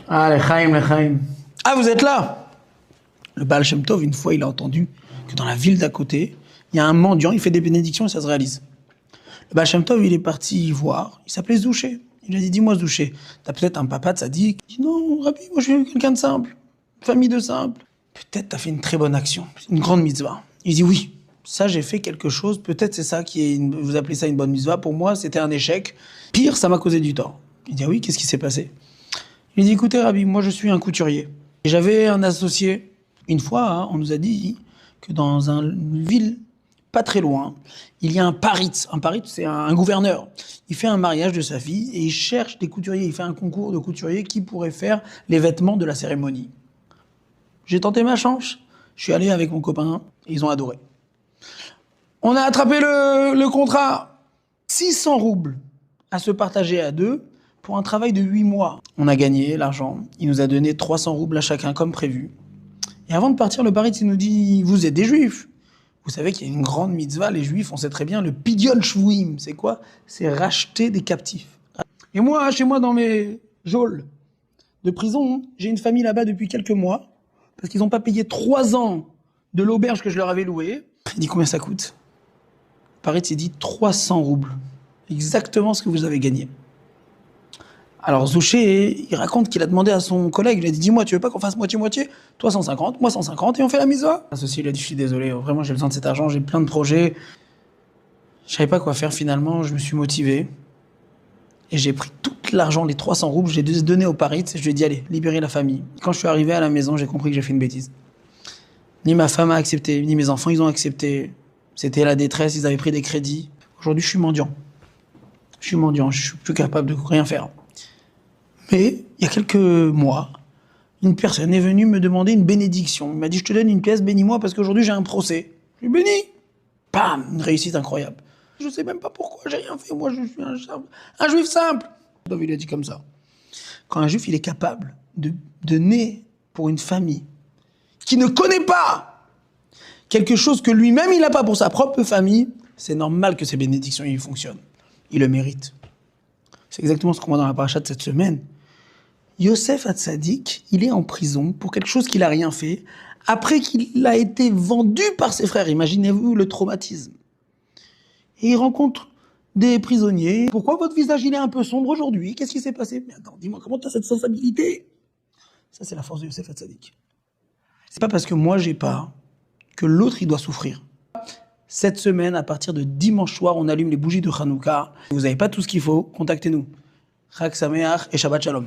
Ah, les Chaim. Ah, vous êtes là? Le Baal Shem Tov, une fois, il a entendu que dans la ville d'à côté, il y a un mendiant, il fait des bénédictions et ça se réalise. Le Baal Shem Tov, il est parti voir, il s'appelait Zouché. Il a dit, dis-moi Zouché, t'as peut-être un papa de sadique? Il dit, non, Rabbi, moi je suis quelqu'un de simple, famille de simple. Peut-être t'as fait une très bonne action, une grande mitzvah. Il dit, oui, ça j'ai fait quelque chose, peut-être c'est ça qui est, vous appelez ça une bonne mitzvah, pour moi c'était un échec. Pire, ça m'a causé du tort. Il dit, ah oui, qu'est-ce qui s'est passé? Il dit, écoutez Rabbi, moi je suis un couturier. Et j'avais un associé. Une fois, hein, on nous a dit que dans une ville pas très loin, il y a un paritz. Un paritz, c'est un gouverneur. Il fait un mariage de sa fille et il cherche des couturiers. Il fait un concours de couturiers qui pourraient faire les vêtements de la cérémonie. J'ai tenté ma chance. Je suis allé avec mon copain et ils ont adoré. On a attrapé le contrat. 600 roubles à se partager à deux pour un travail de 8 mois. On a gagné l'argent. Il nous a donné 300 roubles à chacun comme prévu. Et avant de partir, le paritz, il nous dit, vous êtes des juifs. Vous savez qu'il y a une grande mitzvah, les juifs, on sait très bien, le pidyon shvuim. C'est quoi? C'est racheter des captifs. Et moi, chez moi, dans mes geôles de prison, j'ai une famille là-bas depuis quelques mois, parce qu'ils n'ont pas payé 3 ans de l'auberge que je leur avais louée. Il dit, combien ça coûte? Le paritz, il dit 300 roubles. Exactement ce que vous avez gagné. Alors Zouché, il raconte qu'il a demandé à son collègue, il a dit, dis-moi, tu veux pas qu'on fasse moitié-moitié? Toi 150, moi 150, et on fait la mitzvah. L'associé, il a dit, je suis désolé, vraiment j'ai besoin de cet argent, j'ai plein de projets. Je savais pas quoi faire finalement, je me suis motivé. Et j'ai pris tout l'argent, les 300 roubles, j'ai donné au paritz, et je lui ai dit, allez, libérez la famille. Quand je suis arrivé à la maison, j'ai compris que j'ai fait une bêtise. Ni ma femme a accepté, ni mes enfants, ils ont accepté. C'était la détresse, ils avaient pris des crédits. Aujourd'hui, je suis mendiant. Je suis plus capable de rien faire. Mais, il y a quelques mois, une personne est venue me demander une bénédiction. Il m'a dit, je te donne une pièce, bénis-moi parce qu'aujourd'hui j'ai un procès. Je lui ai béni. Bam, une réussite incroyable. Je sais même pas pourquoi, j'ai rien fait. Moi, je suis un juif simple. Il a dit comme ça. Quand un juif, il est capable de donner pour une famille qui ne connaît pas quelque chose que lui-même, il n'a pas pour sa propre famille, c'est normal que ces bénédictions, ils fonctionnent. Il le mérite. C'est exactement ce qu'on voit dans la paracha de cette semaine. Yosef Hatzadik, il est en prison pour quelque chose qu'il n'a rien fait, après qu'il a été vendu par ses frères. Imaginez-vous le traumatisme. Et il rencontre des prisonniers. Pourquoi votre visage il est un peu sombre aujourd'hui? Qu'est-ce qui s'est passé? Mais attends, dis-moi, comment tu as cette sensibilité? Ça, c'est la force de Yosef Hatzadik. C'est pas parce que moi j'ai pas que l'autre il doit souffrir. Cette semaine, à partir de dimanche soir, on allume les bougies de Hanouka. Vous n'avez pas tout ce qu'il faut, contactez-nous. Chag Sameach et Shabbat Shalom.